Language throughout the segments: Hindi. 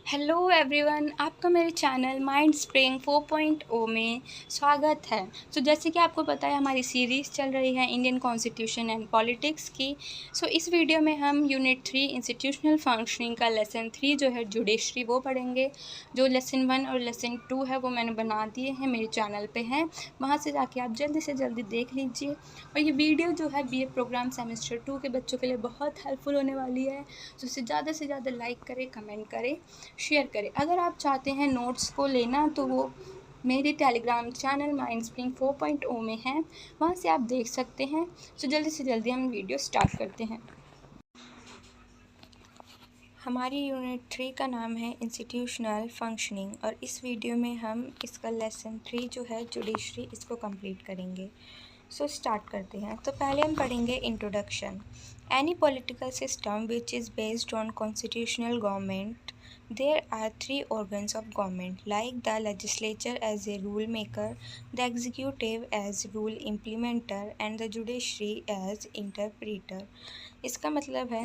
हेलो एवरीवन, आपका मेरे चैनल माइंड स्प्रिंग 4.0 में स्वागत है। जैसे कि आपको पता है हमारी सीरीज़ चल रही है इंडियन कॉन्स्टिट्यूशन एंड पॉलिटिक्स की। इस वीडियो में हम यूनिट 3 इंस्टीट्यूशनल फंक्शनिंग का लेसन 3 जो है जुडिशरी वो पढ़ेंगे। जो लेसन 1 और लेसन 2 है वो मैंने बना दिए हैं, मेरे चैनल पे हैं, वहाँ से जाके आप जल्दी से जल्दी देख लीजिए। और ये वीडियो जो है BA प्रोग्राम सेमेस्टर 2 के बच्चों के लिए बहुत हेल्पफुल होने वाली है। इसे ज़्यादा से ज़्यादा लाइक करें, कमेंट करें, शेयर करें। अगर आप चाहते हैं नोट्स को लेना तो वो मेरे टेलीग्राम चैनल माइंड स्प्रिंग 4.0 में है, वहाँ से आप देख सकते हैं। जल्दी से जल्दी हम वीडियो स्टार्ट करते हैं। हमारी यूनिट 3 का नाम है इंस्टीट्यूशनल फंक्शनिंग और इस वीडियो में हम इसका लेसन 3 जो है जुडिशरी इसको कंप्लीट करेंगे। स्टार्ट करते हैं। तो पहले हम पढ़ेंगे introduction. Any political system which is based on constitutional government, there are three organs of government, like the legislature as a rule maker, the executive as rule implementer, and the judiciary as interpreter. इसका मतलब है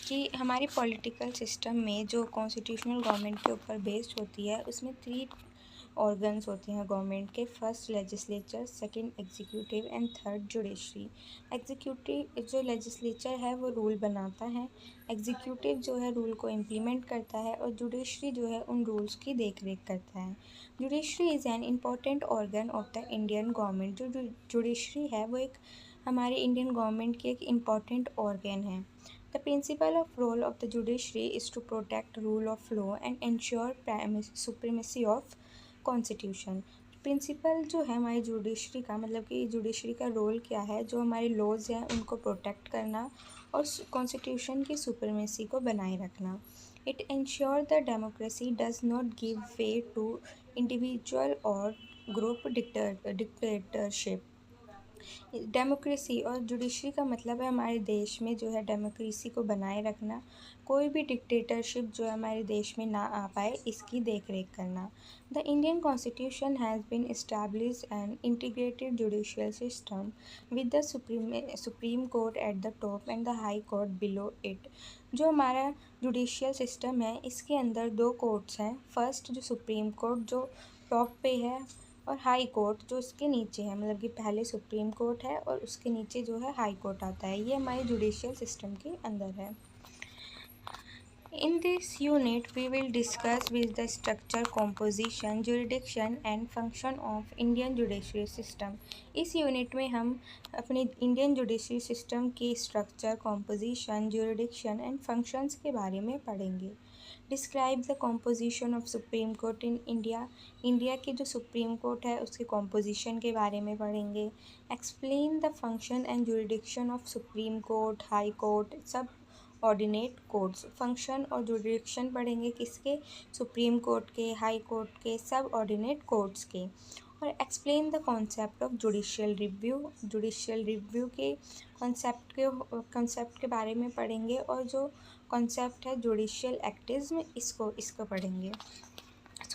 कि हमारी पॉलिटिकल सिस्टम में जो कॉन्स्टिट्यूशनल गवर्नमेंट के ऊपर बेस्ड होती है उसमें 3 ऑर्गन्स होते हैं गवर्नमेंट के। First legislature, second executive and third judiciary. Executive जो लेजिस्लेचर है वो रूल बनाता है, एग्जीक्यूटिव जो है रूल को इम्प्लीमेंट करता है और जुडिशरी जो है उन रूल्स की देख रेख करता है। Judiciary is an important organ of the Indian government. जो जुडिशरी है वो एक हमारे इंडियन गवर्नमेंट की एक इम्पॉर्टेंट ऑर्गन है। The principal of role of the judiciary is to protect rule of law and ensure supremacy of constitution. Principle जो है हमारी जुडिशरी का, मतलब कि जुडिशरी का रोल क्या है, जो हमारे लॉज हैं उनको प्रोटेक्ट करना और कॉन्स्टिट्यूशन की सुप्रीमेसी को बनाए रखना। It ensure the democracy does not give way to individual और ग्रुप डिक्टेटरशिप। डेमोक्रेसी और जुडिशरी का मतलब है हमारे देश में जो है डेमोक्रेसी को बनाए रखना, कोई भी डिक्टेटरशिप जो है हमारे देश में ना आ पाए इसकी देख रेख करना। The Indian constitution has been establish an integrated judicial system with the supreme court at the top and the high court below it. जो हमारा जुडिशियल सिस्टम है इसके अंदर 2 कोर्ट्स हैं। फर्स्ट जो सुप्रीम कोर्ट जो टॉप पे है और हाई कोर्ट जो उसके नीचे है, मतलब कि पहले सुप्रीम कोर्ट है और उसके नीचे जो है हाई कोर्ट आता है। ये हमारे जुडिशियल सिस्टम के अंदर है। In this unit, we will discuss with the structure, composition, jurisdiction and function of Indian judiciary system. इस यूनिट में हम अपने इंडियन जुडिशरी सिस्टम की structure, composition, jurisdiction and functions के बारे में पढ़ेंगे। Describe the composition of supreme court in India. India की जो सुप्रीम कोर्ट है उसके कॉम्पोजिशन के बारे में पढ़ेंगे। Explain the function and jurisdiction of supreme court, high court, सब ऑर्डिनेट कोर्ट्स। फंक्शन और जुडिक्शन पढ़ेंगे किसके, सुप्रीम कोर्ट के, हाई कोर्ट के, सब ऑर्डिनेट कोर्ट्स के। और explain the concept of judicial review. Judicial review के कॉन्सेप्ट के बारे में पढ़ेंगे और जो कॉन्सेप्ट है जुडिशियल एक्टिज्म इसको पढ़ेंगे।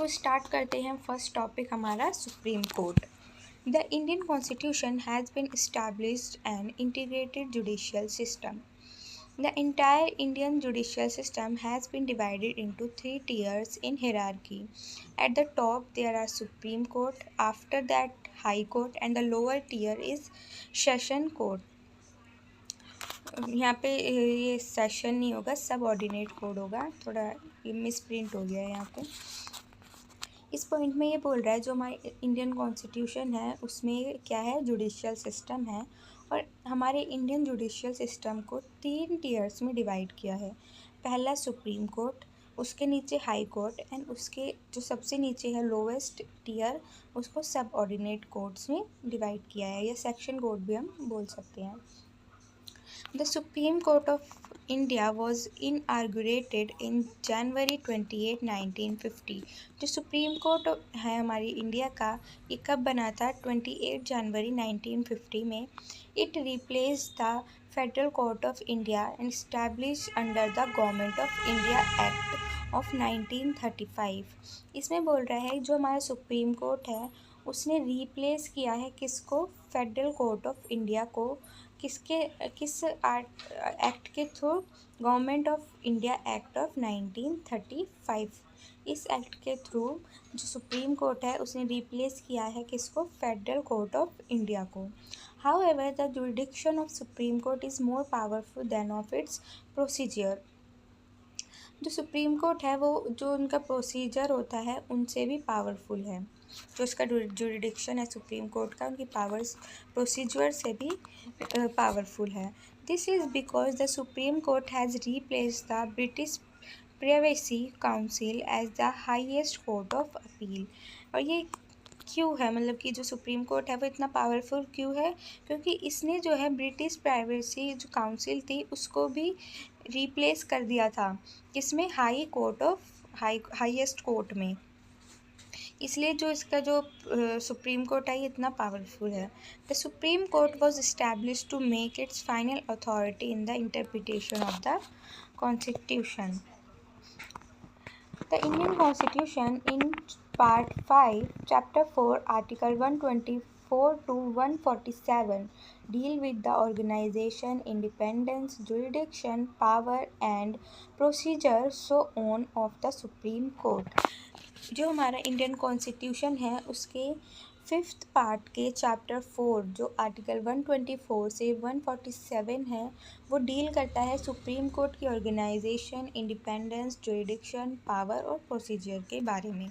स्टार्ट करते हैं। फर्स्ट टॉपिक हमारा supreme court. The Indian constitution has been established an integrated judicial system. The entire Indian judicial system has been divided into 3 tiers in hierarchy. At the top there are Supreme Court, after that High Court and the lower tier is Session Court. यहाँ पे ये सेशन नहीं होगा, सब ऑर्डिनेट कोड होगा, थोड़ा ये मिसप्रिंट हो गया है यहाँ पे। इस पॉइंट में ये बोल रहा है जो हमारे इंडियन कॉन्स्टिट्यूशन है उसमें क्या है, जुडिशियल सिस्टम है और हमारे इंडियन जुडिशियल सिस्टम को 3 टीयर्स में डिवाइड किया है। पहला सुप्रीम कोर्ट, उसके नीचे हाई कोर्ट एंड उसके जो सबसे नीचे है लोवेस्ट टियर उसको सब ऑर्डिनेट कोर्ट्स में डिवाइड किया है, या सेक्शन कोर्ट भी हम बोल सकते हैं। The Supreme Court of India was inaugurated in January 28, 1950. जो सुप्रीम कोर्ट है हमारी इंडिया का, ये कब बना था, 28 जनवरी 1950 में। It replaced the Federal Court of India and established under the Government of India Act of 1935. इसमें बोल रहा है जो हमारा सुप्रीम कोर्ट है उसने रिप्लेस किया है किसको, फेडरल कोर्ट ऑफ इंडिया को, किस एक्ट के through? Government of India act of 1935। इस एक्ट के थ्रू जो सुप्रीम कोर्ट है उसने रिप्लेस किया है किसको? फेडरल कोर्ट ऑफ इंडिया को। However the jurisdiction of supreme court is more powerful than of its procedure. जो सुप्रीम कोर्ट है वो जो उनका प्रोसीजर होता है उनसे भी पावरफुल है। जो इसका जुरिडिक्शन है सुप्रीम कोर्ट का, उनकी पावर्स प्रोसीजर से भी पावरफुल है। This is because the supreme court has replace the British privacy council as the highest court of appeal. और ये क्यों है, मतलब कि जो सुप्रीम कोर्ट है वो इतना पावरफुल क्यों है? क्योंकि इसने जो है ब्रिटिश प्राइवेसी जो काउंसिल थी उसको भी रिप्लेस कर दिया था किसमें? हाईएस्ट कोर्ट में। इसलिए जो इसका जो सुप्रीम कोर्ट है ये इतना पावरफुल है। The supreme court was establish to make its final authority in the interpretation of the constitution. The Indian Constitution in Part 5, Chapter 4, Article 124 to 147 deal with the organization, independence, jurisdiction, power and procedure so on of the Supreme Court। जो हमारा इंडियन कॉन्स्टिट्यूशन है उसके 5th पार्ट के चैप्टर 4 जो आर्टिकल 124 से 147 है वो डील करता है सुप्रीम कोर्ट की ऑर्गेनाइजेशन, इंडिपेंडेंस, जुरिडिक्शन, पावर और प्रोसीजर के बारे में।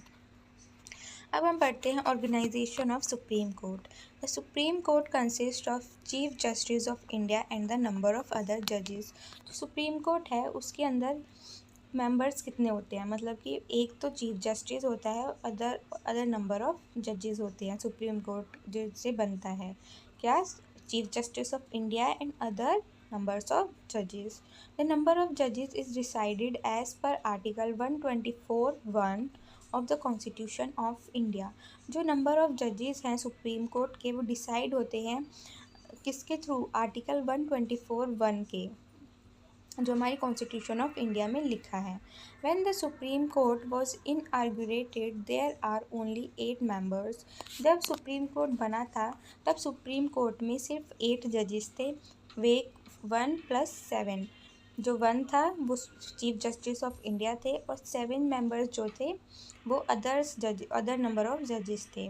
अब हम पढ़ते हैं organisation of supreme court. The supreme court consist of chief justice of India and the number of other जजेस। जो सुप्रीम कोर्ट है उसके अंदर मेंबर्स कितने होते हैं, मतलब कि एक तो चीफ जस्टिस होता है, अदर नंबर ऑफ जजेस होते हैं। सुप्रीम कोर्ट जिससे बनता है क्या? Chief justice of India and other numbers of judges. The number of judges is decided as per Article 124(1) of the Constitution of India. जो नंबर ऑफ जजेस हैं सुप्रीम कोर्ट के वो डिसाइड होते हैं किसके थ्रू? आर्टिकल 124(1) के, जो हमारी कॉन्स्टिट्यूशन ऑफ इंडिया में लिखा है। When the supreme court was inaugurated there are only 8 members. जब सुप्रीम कोर्ट बना था तब सुप्रीम कोर्ट में सिर्फ 8 जजेस थे। वे 1 + 7, जो 1 था वो चीफ जस्टिस ऑफ इंडिया थे और 7 मेंबर्स जो थे वो अदर नंबर ऑफ जजेस थे।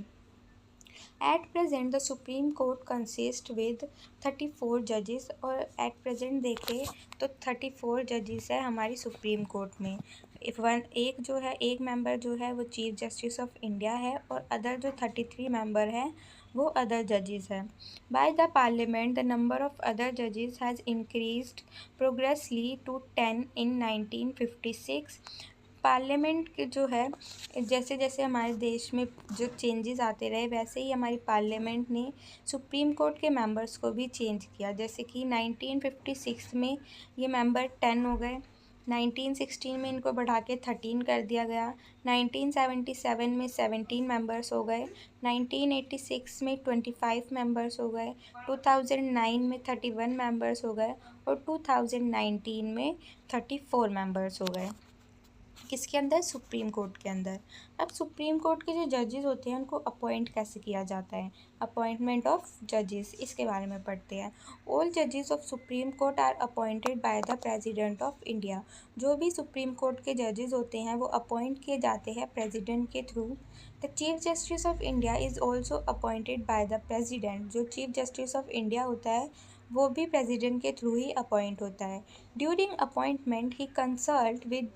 At present the supreme court consist with 34 जजेस। और एट प्रेजेंट देखें तो 34 जजेस है हमारी सुप्रीम कोर्ट में। एक मेंबर जो है वो चीफ जस्टिस ऑफ इंडिया है और अदर जो 33 मेंबर हैं वो अदर जजेस हैं। By the parliament the number of other जजेस has increased progressively to 10 in 1956। Parliament के जो है जैसे जैसे हमारे देश में जो चेंजेस आते रहे वैसे ही हमारी पार्लियामेंट ने सुप्रीम कोर्ट के मेंबर्स को भी चेंज किया। जैसे कि 1956 में ये मेंबर 10 हो गए, 1916 में इनको बढ़ा के 13 कर दिया गया, 1977 में 17 मेंबर्स हो गए, 1986 में 25 मेंबर्स हो गए, 2009 में 31 मेंबर्स हो गए और 2019 में 34 मेंबर्स हो गए। किसके अंदर? सुप्रीम कोर्ट के अंदर। अब सुप्रीम कोर्ट के जो जजेस होते हैं उनको अपॉइंट कैसे किया जाता है? अपॉइंटमेंट ऑफ जजेस, इसके बारे में पढ़ते हैं। ऑल जजेस of supreme court are appointed by the president of India. जो भी सुप्रीम कोर्ट के जजेस होते हैं वो अपॉइंट किए जाते हैं प्रेसिडेंट के through. The chief justice of India is also appointed by the president. जो चीफ जस्टिस ऑफ इंडिया होता है वो भी प्रेसिडेंट के थ्रू ही अपॉइंट होता है। ड्यूरिंग अपॉइंटमेंट ही कंसल्ट विद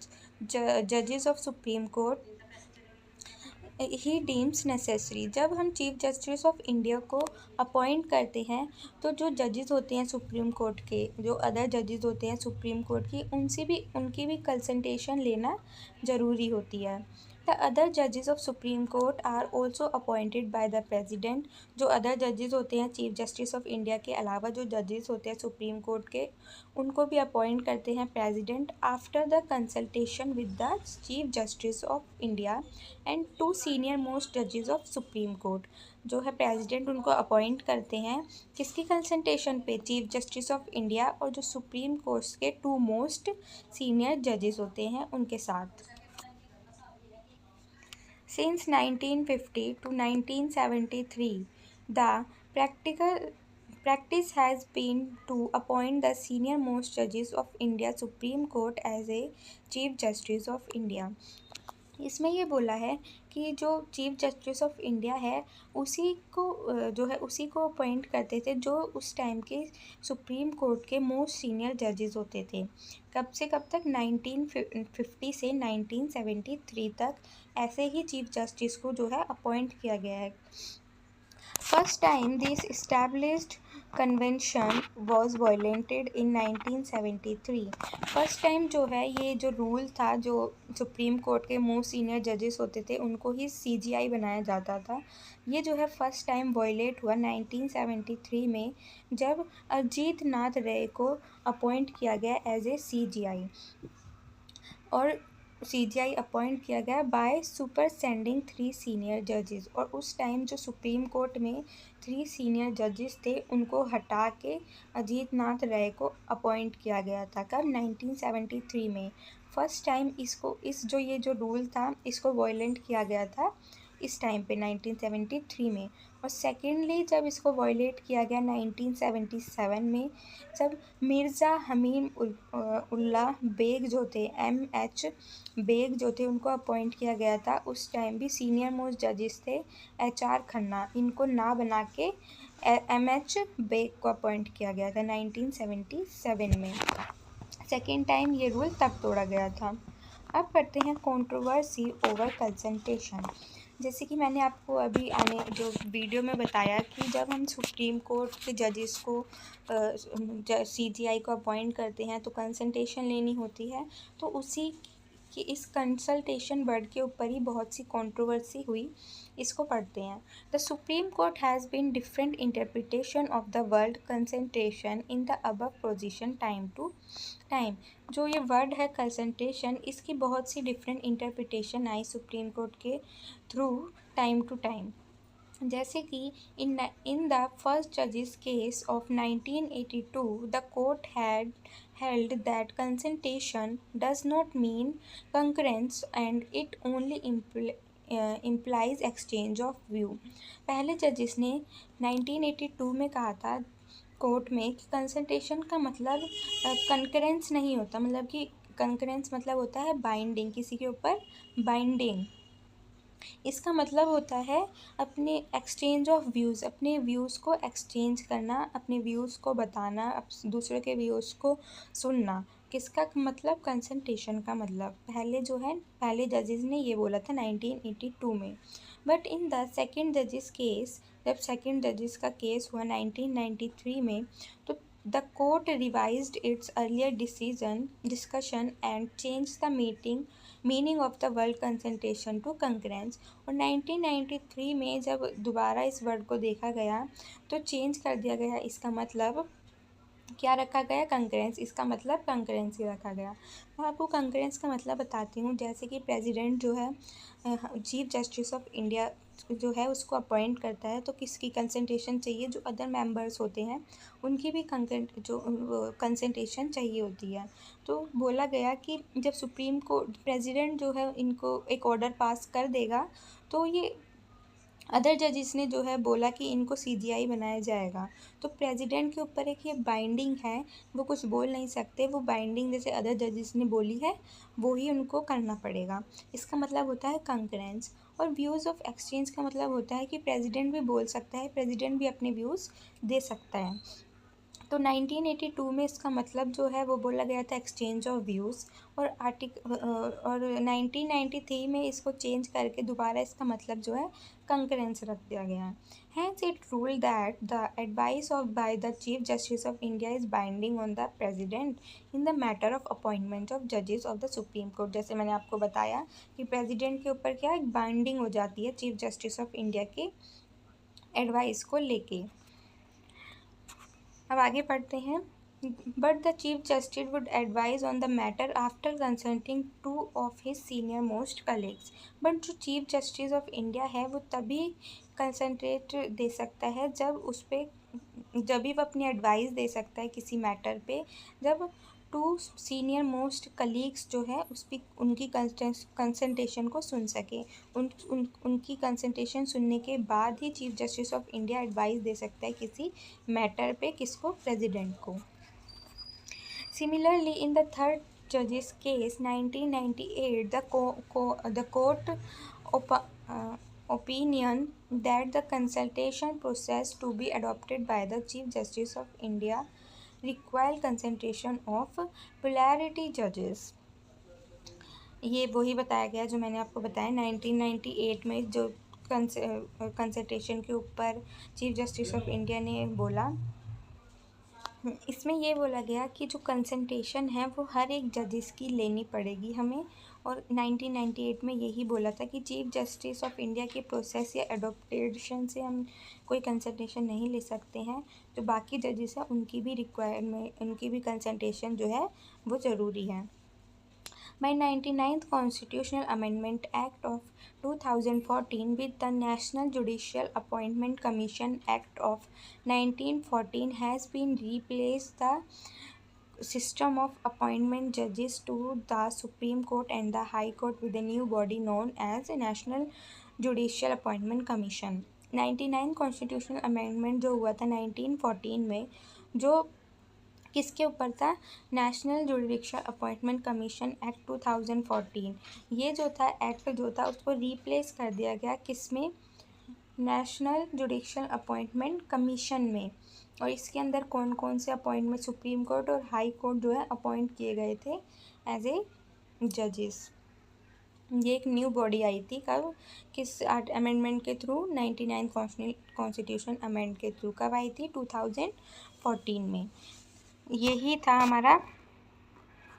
जजेस ऑफ सुप्रीम कोर्ट ही डीम्स नेसेसरी। जब हम चीफ जस्टिस ऑफ इंडिया को अपॉइंट करते हैं तो जो जजेस होते हैं सुप्रीम कोर्ट के, जो अदर जजेस होते हैं सुप्रीम कोर्ट की, उनकी भी कंसल्टेशन लेना ज़रूरी होती है। द अदर जजेस of supreme court are also appointed by the president. जो अदर जजेस होते हैं चीफ जस्टिस ऑफ इंडिया के अलावा जो जजेस होते हैं सुप्रीम कोर्ट के उनको भी अपॉइंट करते हैं president after the consultation with the chief justice of India and 2 senior most जजेस ऑफ सुप्रीम कोर्ट। जो है प्रेसिडेंट उनको अपॉइंट करते हैं किसकी कंसल्टेशन पे? चीफ जस्टिस ऑफ इंडिया और जो सुप्रीम कोर्ट के 2 मोस्ट सीनियर जजेस होते हैं उनके साथ। Since 1950 to 1973, the practice has been to appoint the senior most judges of India Supreme Court as a Chief Justice of India। इसमें ये बोला है कि जो चीफ जस्टिस ऑफ इंडिया है उसी को जो है उसी को अपॉइंट करते थे जो उस टाइम के सुप्रीम कोर्ट के मोस्ट सीनियर जजेस होते थे। कब से कब तक? 1950 से 1973 तक ऐसे ही चीफ जस्टिस को जो है अपॉइंट किया गया है। First time this established convention was violated in 1973। First time जो है ये जो रूल था, जो सुप्रीम कोर्ट के मोस्ट सीनियर जजेस होते थे उनको ही CGI बनाया जाता था, ये जो है फर्स्ट टाइम वायलेट हुआ 1973 में, जब अजीत नाथ रे को अपॉइंट किया गया एज ए CGI। और CGI अपॉइंट किया गया बाय सुपरसेंडिंग 3 सीनियर जजेस। और उस टाइम जो सुप्रीम कोर्ट में 3 सीनियर जजेस थे उनको हटा के अजीत नाथ राय को अपॉइंट किया गया था। कब? 1973 में। फर्स्ट टाइम इसको ये जो रूल था इसको वायलेट किया गया था इस टाइम पे 1973 में। और सेकेंडली जब इसको वायलेट किया गया 1977 में, जब मिर्ज़ा हमीम उल्लाह बेग जो थे, MH बेग जो थे, उनको अपॉइंट किया गया था। उस टाइम भी सीनियर मोस्ट जजेस थे HR खन्ना, इनको ना बना के MH बेग को अपॉइंट किया गया था 1977 में। सेकेंड टाइम ये रूल तब तोड़ा गया था। अब पढ़ते हैं कंट्रोवर्सी ओवर कंसल्टेशन। जैसे कि मैंने आपको अभी आने जो वीडियो में बताया कि जब हम सुप्रीम कोर्ट के जजेस को CGI को अपॉइंट करते हैं तो कंसल्टेशन लेनी होती है, तो उसी कि इस कंसल्टेशन वर्ड के ऊपर ही बहुत सी कंट्रोवर्सी हुई। इसको पढ़ते हैं। The supreme court has been different interpretation of the word consultation in the above position time to time. जो ये वर्ड है कंसल्टेशन, इसकी बहुत सी डिफरेंट इंटरप्रिटेशन आई सुप्रीम कोर्ट के थ्रू टाइम टू टाइम। जैसे कि इन द फर्स्ट जजेस case of 1982 the court had held that consultation does not mean concurrence and it only implies exchange of view। पहले जजेस ने 1982 में कहा था कोर्ट में कि कंसल्टेशन का मतलब कंकरेंस नहीं होता, मतलब कि कंकरेंस मतलब होता है बाइंडिंग, किसी के ऊपर बाइंडिंग। इसका मतलब होता है अपने एक्सचेंज ऑफ व्यूज़, अपने व्यूज़ को एक्सचेंज करना, अपने व्यूज़ को बताना, दूसरे के व्यूज़ को सुनना। किसका मतलब? कंसल्टेशन का मतलब। पहले जजेस ने ये बोला था 1982 में। बट इन द सेकेंड जजेस केस, जब सेकेंड जजेस का केस हुआ 1993 में, तो the court revised its earlier discussion and change the meaning of the word consultation to concurrence. और 1993 में जब दोबारा इस वर्ड को देखा गया तो चेंज कर दिया गया, इसका मतलब क्या रखा गया? कंकरेंस। इसका मतलब कंकरेंस ही रखा गया। मैं आपको कंकरेंस का मतलब बताती हूँ। जैसे कि प्रेसिडेंट जो है चीफ जस्टिस ऑफ इंडिया जो है उसको अपॉइंट करता है, तो किसकी कंसल्टेशन चाहिए? जो अदर मेंबर्स होते हैं उनकी भी कंसल्टेशन चाहिए होती है। तो बोला गया कि जब सुप्रीम कोर्ट प्रेसिडेंट जो है इनको एक ऑर्डर पास कर देगा, तो ये अदर जजेस ने जो है बोला कि इनको CGI बनाया जाएगा, तो प्रेसिडेंट के ऊपर एक ये बाइंडिंग है, वो कुछ बोल नहीं सकते। वो बाइंडिंग जैसे अदर जजेस ने बोली है वो ही उनको करना पड़ेगा। इसका मतलब होता है कंकरेंस। और व्यूज़ ऑफ एक्सचेंज का मतलब होता है कि प्रेसिडेंट भी बोल सकता है, प्रेसिडेंट भी अपने व्यूज़ दे सकता है। तो 1982 में इसका मतलब जो है वो बोला गया था एक्सचेंज ऑफ व्यूज़। और 1993 में इसको चेंज करके दोबारा इसका मतलब जो है कंकरेंस रख दिया गया। Hence it rule that the advice of by the chief justice of India is binding on the president in the matter of appointment of जजेस ऑफ द सुप्रीम कोर्ट। जैसे मैंने आपको बताया कि प्रेसिडेंट के ऊपर क्या एक बाइंडिंग हो जाती है चीफ जस्टिस ऑफ इंडिया के एडवाइस को लेके। अब आगे पढ़ते हैं। But the chief justice would advise on the matter after consulting 2 of his senior most colleagues. But जो चीफ जस्टिस ऑफ इंडिया है वो तभी कंसंट्रेट दे सकता है जब भी वो अपनी एडवाइस दे सकता है किसी मैटर पे, जब टू सीनियर मोस्ट कलीग्स जो है उनकी कंसल्टेशन को सुन सके। उनकी कंसल्टेशन सुनने के बाद ही chief justice of India advice दे सकता है किसी मैटर पे, किसको, प्रेसिडेंट को। Similarly, in the third judge's case, 1998, the court opinion that the consultation process to be adopted by the Chief Justice of India require consultation of plurality judges। ये वही बताया गया जो मैंने आपको बताया 1998 में, जो कंसल्टेशन के ऊपर चीफ जस्टिस ऑफ इंडिया ने बोला। इसमें ये बोला गया कि जो कंसल्टेशन है वो हर एक जजेस की लेनी पड़ेगी हमें, और 1998 में यही बोला था कि चीफ जस्टिस ऑफ इंडिया के प्रोसेस या एडोप्टेशन से हम कोई कंसल्टेशन नहीं ले सकते हैं। जो बाकी जजेस हैं उनकी भी रिक्वायरमेंट, उनकी भी कंसल्टेशन जो है वो ज़रूरी है। By 99th Constitutional Amendment Act of 2014 with the National Judicial Appointment Commission Act of 1914 has been replaced the system of appointment judges to the Supreme Court and the High Court with a new body known as National Judicial Appointment Commission। 99 Constitutional Amendment जो हुआ था 1914 में, जो किसके ऊपर था, national judicial appointment commission act 2014। ये जो था एक्ट जो था उसको रिप्लेस कर दिया गया किस में, नेशनल जुडिशियल अपॉइंटमेंट कमीशन में। और इसके अंदर कौन कौन से अपॉइंटमेंट, सुप्रीम कोर्ट और हाई कोर्ट जो है अपॉइंट किए गए थे एज ए जजेस। ये एक न्यू बॉडी आई थी कब, किस अमेंडमेंट के थ्रू, 99 कॉन्स्टिट्यूशन अमेंड के थ्रू। कब आई थी, 2014 में। यही था हमारा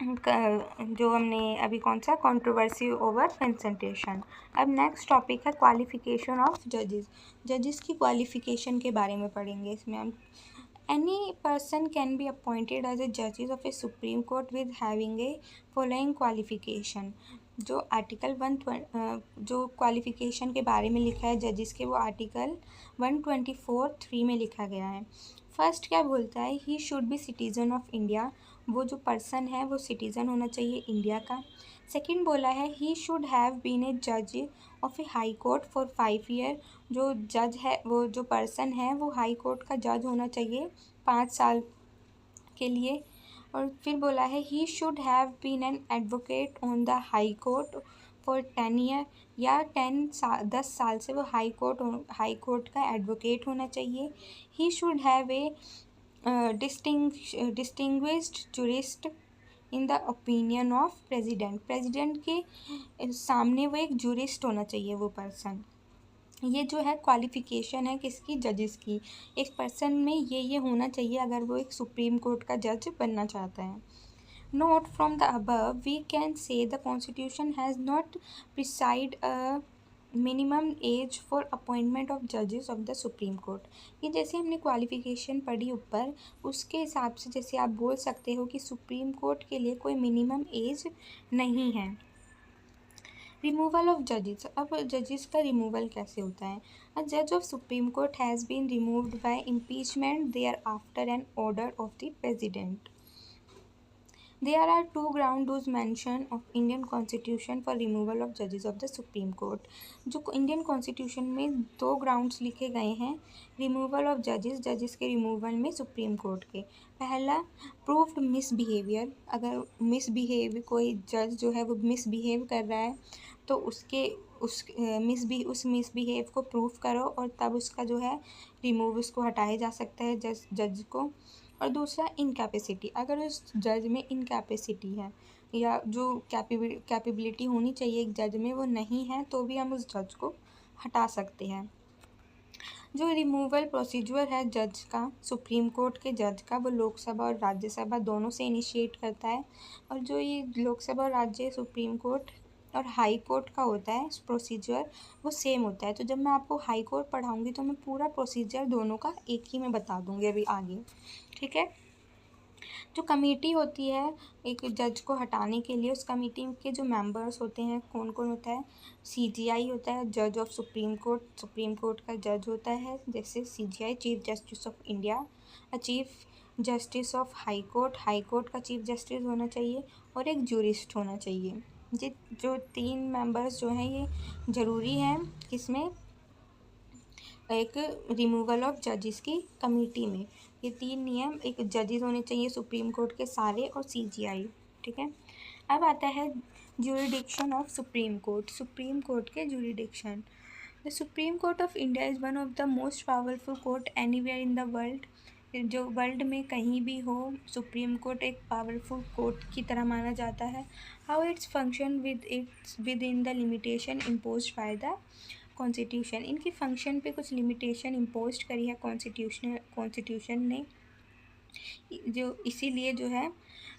जो हमने अभी कौन सा, कंट्रोवर्सी ओवर कंसल्टेशन। अब नेक्स्ट टॉपिक है क्वालिफिकेशन ऑफ जजेस। जजेस की क्वालिफिकेशन के बारे में पढ़ेंगे इसमें हम। Any person can be appointed as a जजेस of a supreme court with having a following qualification. जो आर्टिकल 1 जो क्वालिफिकेशन के बारे में लिखा है जजेस के, वो आर्टिकल 124(3) में लिखा गया है। फर्स्ट क्या बोलता है, he should be citizen of India. वो जो पर्सन है वो सिटीज़न होना चाहिए इंडिया का। सेकंड बोला है, he should have been a जज of a high court for 5 year. जो जज है, वो जो पर्सन है वो हाई कोर्ट का जज होना चाहिए 5 साल के लिए। और फिर बोला है, he should have been an advocate on the high court for 10 year, या 10 साल से वो हाई कोर्ट का एडवोकेट होना चाहिए। He should have a distinguished jurist in the opinion of president के सामने वो एक जूरिस्ट होना चाहिए वो पर्सन। ये जो है क्वालिफ़िकेशन है किसकी, जजेस की। एक पर्सन में ये होना चाहिए अगर वो एक सुप्रीम कोर्ट का जज बनना चाहता है। Note from the above we can say the constitution has not preside a minimum age for appointment of जजेस ऑफ द सुप्रीम कोर्ट। ये जैसे हमने क्वालिफ़िकेशन पढ़ी ऊपर, उसके हिसाब से जैसे आप बोल सकते हो कि सुप्रीम कोर्ट के लिए कोई मिनिमम एज नहीं है। रिमूवल ऑफ जजेस। अब जजेस का रिमूवल कैसे होता है। अ जज of supreme court has been removed by impeachment thereafter an order of the president. There are 2 grounds mentioned of Indian Constitution for removal of judges of the Supreme Court। जो इंडियन कॉन्स्टिट्यूशन में 2 ग्राउंड्स लिखे गए हैं रिमूवल ऑफ जजेस के रिमूवल में सुप्रीम कोर्ट के। पहला, प्रूव्ड मिसबिहेवियर। अगर कोई जज जो है वो मिसबिहेव कर रहा है तो उस मिसबिहेव को प्रूव करो और तब उसका जो है उसको हटाया जा सकता है जज को। और दूसरा, इनकैपेसिटी। अगर उस जज में इनकैपेसिटी है या जो कैपेबिलिटी होनी चाहिए एक जज में वो नहीं है तो भी हम उस जज को हटा सकते हैं। जो रिमूवल प्रोसीजर है जज का, सुप्रीम कोर्ट के जज का, वो लोकसभा और राज्यसभा दोनों से इनिशिएट करता है। और जो ये लोकसभा और राज्य सुप्रीम कोर्ट और हाई कोर्ट का होता है प्रोसीजर, वो सेम होता है। तो जब मैं आपको हाई कोर्ट पढ़ाऊँगी तो मैं पूरा प्रोसीजर दोनों का एक ही में बता दूँगी अभी आगे, ठीक है। जो कमेटी होती है एक जज को हटाने के लिए, उस कमेटी के जो मेंबर्स होते हैं कौन कौन होता है, CJI होता है, जज ऑफ सुप्रीम कोर्ट का जज होता है जैसे CJI, chief justice of India. Chief justice of high court का चीफ जस्टिस होना चाहिए, और एक जूरिस्ट होना चाहिए। ये जो 3 मेंबर्स जो हैं ये ज़रूरी हैं किसमें, एक रिमूवल ऑफ जजेस की कमेटी में। ये 3 नियम, एक जजेस होने चाहिए सुप्रीम कोर्ट के सारे और CGI, ठीक है। अब आता है ज्यूरिडिक्शन ऑफ सुप्रीम कोर्ट के jurisdiction. The supreme court of India is one of the most powerful court anywhere in the world. जो वर्ल्ड में कहीं भी हो, सुप्रीम कोर्ट एक पावरफुल कोर्ट की तरह माना जाता है। How its function with in the limitation imposed by the constitution. इनकी फंक्शन पे कुछ लिमिटेशन इम्पोज करी है कॉन्स्टिट्यूशन ने, जो इसीलिए जो है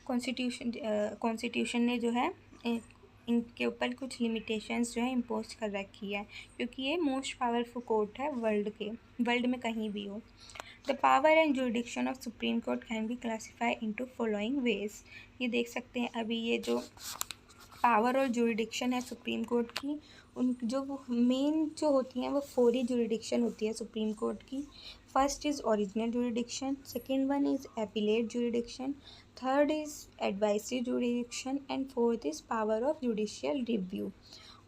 कॉन्स्टिट्यूशन ने जो है इनके ऊपर कुछ लिमिटेशंस जो है इम्पोज कर रखी है, क्योंकि ये मोस्ट पावरफुल कोर्ट है वर्ल्ड में कहीं भी हो। The power and jurisdiction of supreme court can B classified into following veg. ये देख सकते हैं अभी ये जो पावर और जुरिडिक्शन है सुप्रीम कोर्ट की, उन जो मेन जो होती हैं वो 4 ही जुरिडिक्शन होती है सुप्रीम कोर्ट की। First is original jurisdiction, second one is appellate jurisdiction, third is advisory jurisdiction and fourth is power of judicial review.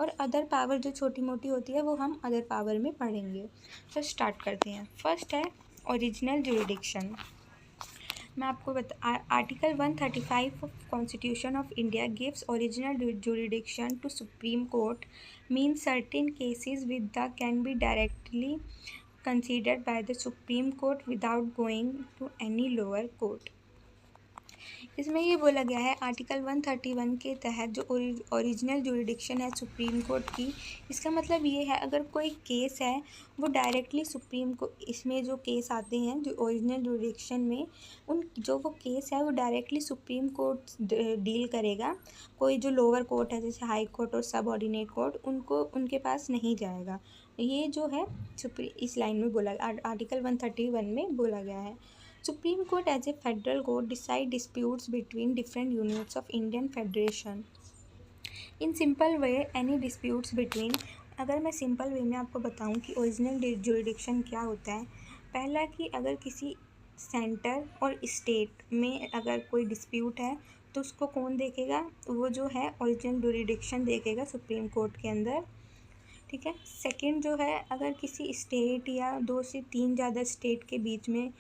और अदर पावर जो छोटी मोटी होती है वो हम अदर पावर में पढ़ेंगे। तो स्टार्ट करते हैं। फर्स्ट है ओरिजिनल जुरिडिक्शन। मैं आपको article 135 of constitution of India gives original jurisdiction to supreme court mean certain cases with the can be directly considered by the Supreme Court without going to any lower court। इसमें ये बोला गया है आर्टिकल 131 के तहत जो ओरिजिनल जुरिडिक्शन है सुप्रीम कोर्ट की, इसका मतलब ये है अगर कोई केस है वो डायरेक्टली सुप्रीम को, इसमें जो केस आते हैं जो ओरिजिनल जुरिडिक्शन में, उन जो वो केस है वो डायरेक्टली सुप्रीम कोर्ट डील करेगा। कोई जो लोअर कोर्ट है जैसे हाई कोर्ट और सब ऑर्डिनेट कोर्ट, उनको उनके पास नहीं जाएगा। ये जो है इस लाइन में बोला, आर्टिकल 131 में बोला गया है। Supreme Court as a federal court decide disputes between different units of Indian Federation। In simple way any disputes between, अगर मैं सिंपल वे में आपको बताऊं कि ओरिजिनल जुरिडिक्शन क्या होता है। पहला कि अगर किसी सेंटर और स्टेट में अगर कोई डिस्प्यूट है तो उसको कौन देखेगा, वो जो है ओरिजिनल जुरिडिक्शन देखेगा सुप्रीम कोर्ट के अंदर, ठीक है। सेकंड जो है अगर किसी स्टेट या 2 से 3 ज़्यादा स्टेट के बीच में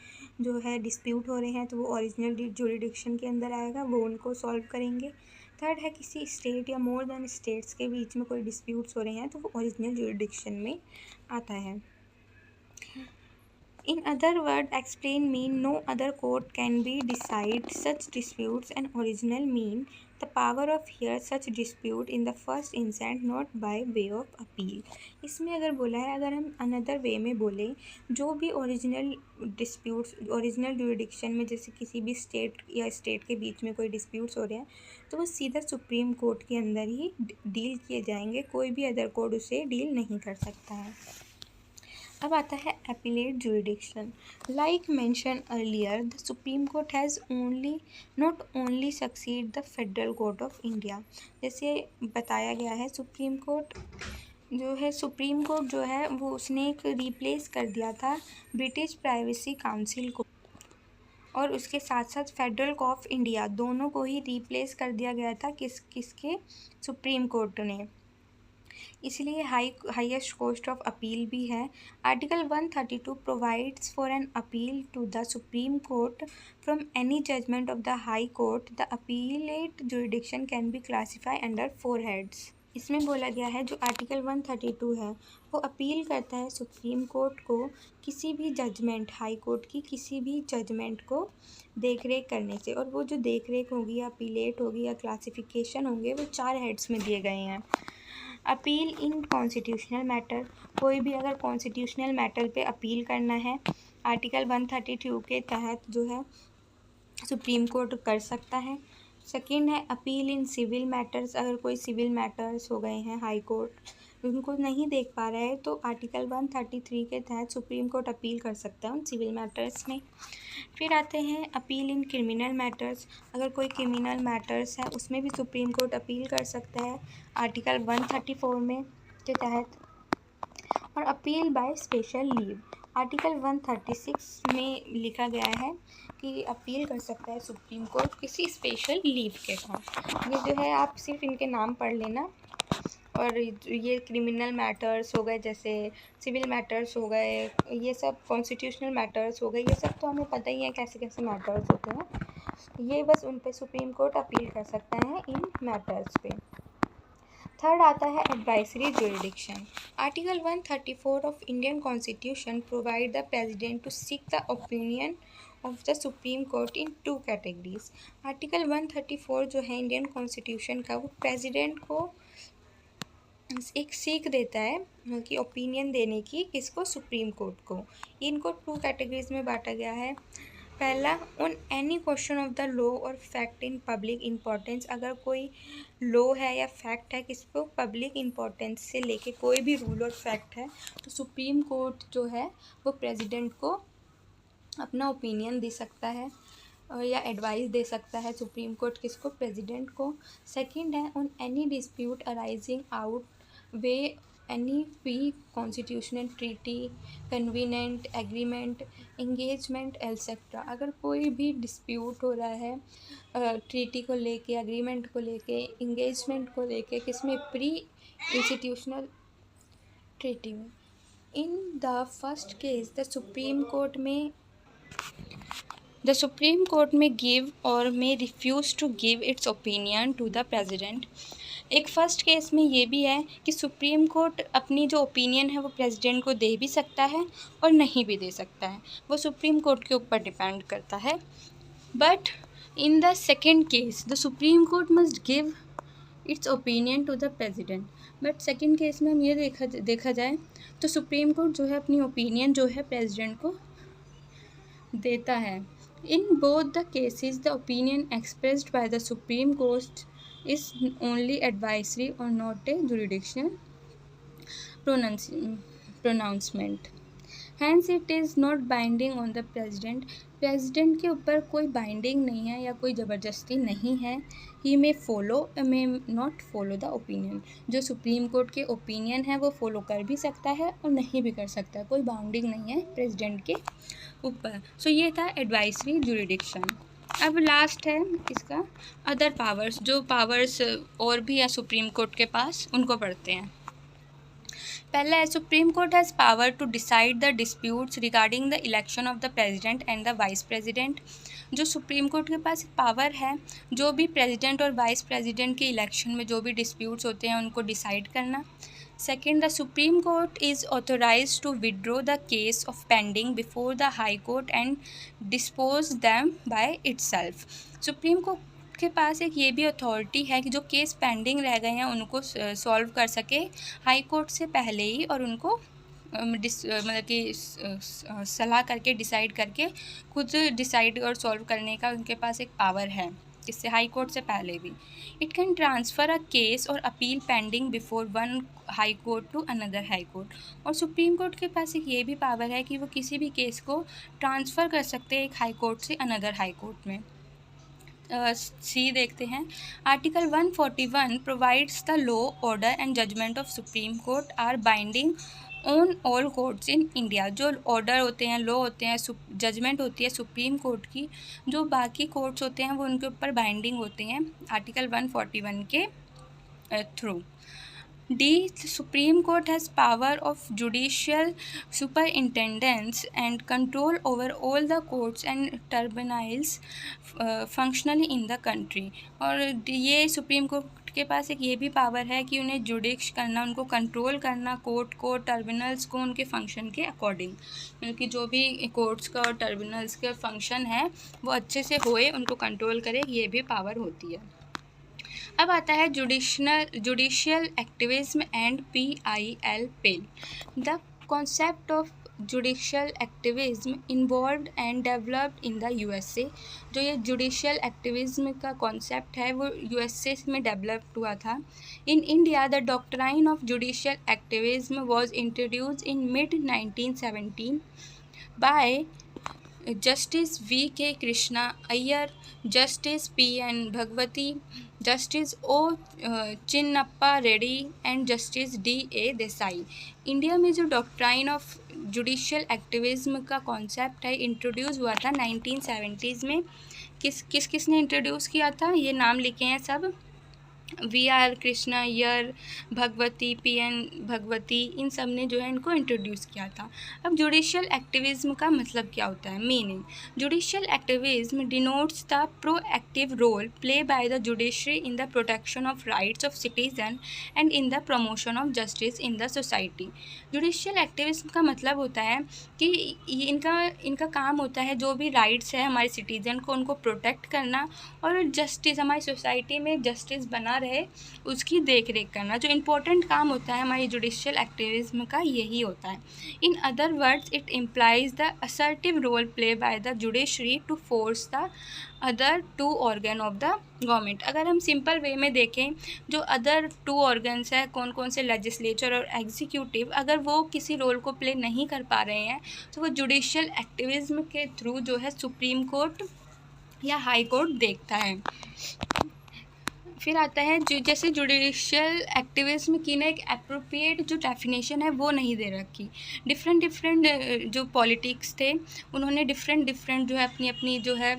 जो है डिस्प्यूट हो रहे हैं तो वो ओरिजिनल जुरिडिक्शन के अंदर आएगा, वो उनको सॉल्व करेंगे। थर्ड है किसी स्टेट या मोर देन स्टेट्स के बीच में कोई डिस्प्यूट्स हो रहे हैं तो वो ओरिजिनल जुरिडिक्शन में आता है। In other words, explain mean no other court can be decide such disputes and original mean the power of hear such dispute in the first instance not by way of appeal। इसमें अगर बोला है, अगर हम अनदर वे में बोले, जो भी ओरिजिनल डिस्प्यूट्स ओरिजिनल जुरिडिक्शन में जैसे किसी भी स्टेट या स्टेट के बीच में कोई डिस्प्यूट्स हो रहे हैं तो वो सीधा सुप्रीम कोर्ट के अंदर ही डील किए जाएंगे, कोई भी अदर कोर्ट उसे डील नहीं कर सकता है। अब आता है appellate jurisdiction. Like mention earlier the supreme court has not only succeed the federal court of India. जैसे बताया गया है सुप्रीम कोर्ट जो है वो उसने एक रिप्लेस कर दिया था ब्रिटिश प्राइवेसी काउंसिल को, और उसके साथ साथ फेडरल कोर्ट ऑफ इंडिया, दोनों को ही रिप्लेस कर दिया गया था किसके सुप्रीम कोर्ट ने, इसलिए हाईएस्ट कोर्ट ऑफ अपील भी है। Article 132 provides for an appeal to the supreme court from any judgement of the high court. The appellate jurisdiction can be classify under 4 heads. इसमें बोला गया है जो आर्टिकल 132 है वो अपील करता है सुप्रीम कोर्ट को किसी भी जजमेंट, हाई कोर्ट की किसी भी जजमेंट को देख रेख करने से, और वो जो देख रेख होगी या अपीलेट होगी या क्लासिफिकेशन होंगे वो 4 हेड्स में दिए गए हैं। अपील इन कॉन्स्टिट्यूशनल मैटर, कोई भी अगर कॉन्स्टिट्यूशनल मैटर पे अपील करना है आर्टिकल 132 के तहत जो है सुप्रीम कोर्ट कर सकता है। सेकंड है अपील इन सिविल मैटर्स, अगर कोई सिविल मैटर्स हो गए हैं हाई कोर्ट उनको नहीं देख पा रहा है तो आर्टिकल 133 के तहत सुप्रीम कोर्ट अपील कर सकता है उन सिविल मैटर्स में। फिर आते हैं अपील इन क्रिमिनल मैटर्स, अगर कोई क्रिमिनल मैटर्स है उसमें भी सुप्रीम कोर्ट अपील कर सकता है आर्टिकल 134 में के तहत। और appeal by special leave, article 136 में लिखा गया है कि अपील कर सकता है सुप्रीम कोर्ट किसी स्पेशल लीव के साथ। ये जो है आप सिर्फ इनके नाम पढ़ लेना। और ये क्रिमिनल मैटर्स हो गए, जैसे सिविल मैटर्स हो गए, ये सब कॉन्स्टिट्यूशनल मैटर्स हो गए, ये सब तो हमें पता ही है कैसे कैसे मैटर्स होते हैं। ये बस उन पे सुप्रीम कोर्ट अपील कर सकता है इन मैटर्स पे। थर्ड आता है advisory jurisdiction. Article 134 of Indian constitution provide the president to seek the opinion of the supreme court in 2 categories. Article 134 जो है इंडियन कॉन्स्टिट्यूशन का, वो प्रेसिडेंट को एक सीख देता है कि ओपिनियन देने की, किसको, सुप्रीम कोर्ट को। इनको 2 कैटेगरीज में बांटा गया है। पहला, on any question of the law और फैक्ट इन पब्लिक इम्पोर्टेंस। अगर कोई लॉ है या फैक्ट है किसको पब्लिक इम्पोर्टेंस से लेके कोई भी रूल और फैक्ट है, तो सुप्रीम कोर्ट जो है वो प्रेसिडेंट को अपना ओपिनियन दे सकता है या एडवाइस दे सकता है। सुप्रीम कोर्ट किसको, प्रेसिडेंट को। सेकंड है, on any dispute arising out of any pre constitutional treaty, covenant agreement, engagement etcetera. अगर कोई भी डिस्प्यूट हो रहा है ट्रीटी को लेके, एग्रीमेंट को लेके, इंगेजमेंट को लेके, किसमें, प्री इंस्टीट्यूशनल ट्रीटी में। In the first case the supreme court may give और may refuse to give its opinion to the president. एक फ़र्स्ट केस में ये भी है कि सुप्रीम कोर्ट अपनी जो ओपिनियन है वो प्रेसिडेंट को दे भी सकता है और नहीं भी दे सकता है, वो सुप्रीम कोर्ट के ऊपर डिपेंड करता है। But in the second case the supreme court must give its opinion to the president. But second case में हम ये देखा जाए तो सुप्रीम कोर्ट जो है अपनी ओपिनियन जो है प्रेसिडेंट को देता है। In both the cases the opinion expressed by the supreme court is only advisory or not a jurisdictional pronouncement. Hence it is not binding on the president. President के ऊपर कोई बाइंडिंग नहीं है या कोई ज़बरदस्ती नहीं है। He may follow may not follow the opinion. जो सुप्रीम कोर्ट के ओपिनियन है वो फॉलो कर भी सकता है और नहीं भी कर सकता, कोई बाउंडिंग नहीं है प्रेसिडेंट के ऊपर। सो ये था एडवाइजरी जुरिडिक्शन। अब लास्ट है इसका अदर पावर्स। जो पावर्स और भी है सुप्रीम कोर्ट के पास, उनको पढ़ते हैं। पहला है, supreme court has power to decide the disputes regarding the election of the president and the vice president. जो सुप्रीम कोर्ट के पास पावर है जो भी प्रेसिडेंट और वाइस प्रेसिडेंट के इलेक्शन में जो भी डिस्प्यूट्स होते हैं उनको डिसाइड करना। Second, the Supreme Court is authorized to withdraw the case of pending before the High Court and dispose them by itself. Supreme Court के पास एक ये भी अथॉरिटी है कि जो केस पेंडिंग रह गए हैं उनको सॉल्व कर सके हाई कोर्ट से पहले ही, और उनको मतलब कि सलाह करके डिसाइड करके खुद डिसाइड और सॉल्व करने का उनके पास एक पावर है, इससे हाई कोर्ट से पहले भी। It can transfer a case और appeal pending before one high court to another high court. और सुप्रीम कोर्ट के पास एक ये भी पावर है कि वो किसी भी केस को ट्रांसफ़र कर सकते हैं एक हाई कोर्ट से अनदर हाई कोर्ट में। सी देखते हैं। Article 141 provides the law, order and judgement of supreme court are binding on all courts in India. जो ऑर्डर होते हैं, लॉ होते हैं, जजमेंट होती है सुप्रीम कोर्ट की, जो बाकी कोर्ट्स होते हैं वो उनके ऊपर बाइंडिंग होते हैं आर्टिकल 141 के थ्रू। D, supreme court has power of judicial superintendence and control over all the courts and tribunals functionally in the country. और ये सुप्रीम कोर्ट के पास एक ये भी पावर है कि उन्हें जुडिक्श करना, उनको कंट्रोल करना, कोर्ट को, ट्रिब्यूनल्स को उनके फंक्शन के अकॉर्डिंग, क्योंकि जो भी कोर्ट्स का और ट्रिब्यूनल्स का फंक्शन है वो अच्छे से होए, उनको कंट्रोल करे, ये भी पावर होती है। अब आता है judicial activism and PIL। The concept of judicial activism involved and developed in the USA। जो ये जुडिशियल एक्टिविज्म का कॉन्सेप्ट है वो USA में डेवलप हुआ था। In India the doctrine of judicial activism was introduced in mid 1917 bye justice V.K. Krishna Iyer, justice P.N. Bhagwati, justice O. Chinnappa Reddy and justice D.A. Desai. India में जो डॉक्ट्राइन ऑफ जुडिशियल एक्टिविज्म का कॉन्सेप्ट है इंट्रोड्यूस हुआ था 1970s में। किसने इंट्रोड्यूस किया था? ये नाम लिखे हैं सब, V.R. कृष्णा अय्यर, भगवती, P.N. भगवती, इन सब ने जो है इनको इंट्रोड्यूस किया था। अब जुडिशियल एक्टिविज्म का मतलब क्या होता है? Meaning, judicial activism denotes the proactive role play by the judiciary in the protection of rights of citizen and in the promotion of justice in the society. Judicial activism का मतलब होता है कि इनका काम होता है जो भी राइट्स है हमारे सिटीजन को, उनको प्रोटेक्ट करना और जस्टिस, हमारी सोसाइटी में जस्टिस बना रहे उसकी देख रेख करना। जो इम्पोर्टेंट काम होता है हमारी जुडिशियल एक्टिविज्म का यही होता है। In other words it implies the assertive role play by the judiciary to force the other two organ of the government. अगर हम सिंपल वे में देखें, जो अदर टू ऑर्गन्स है कौन कौन से, लेजिस्लेचर और एग्जीक्यूटिव, अगर वो किसी रोल को प्ले नहीं कर पा रहे हैं तो वो जुडिशियल एक्टिविज्म के थ्रू जो है सुप्रीम कोर्ट या हाई कोर्ट देखता है। फिर आता है जैसे जुडिशियल एक्टिविज्म की ना एक एप्रोप्रिएट जो डेफिनेशन है वो नहीं दे रखी। डिफरेंट जो पॉलिटिक्स थे उन्होंने डिफरेंट जो है अपनी जो है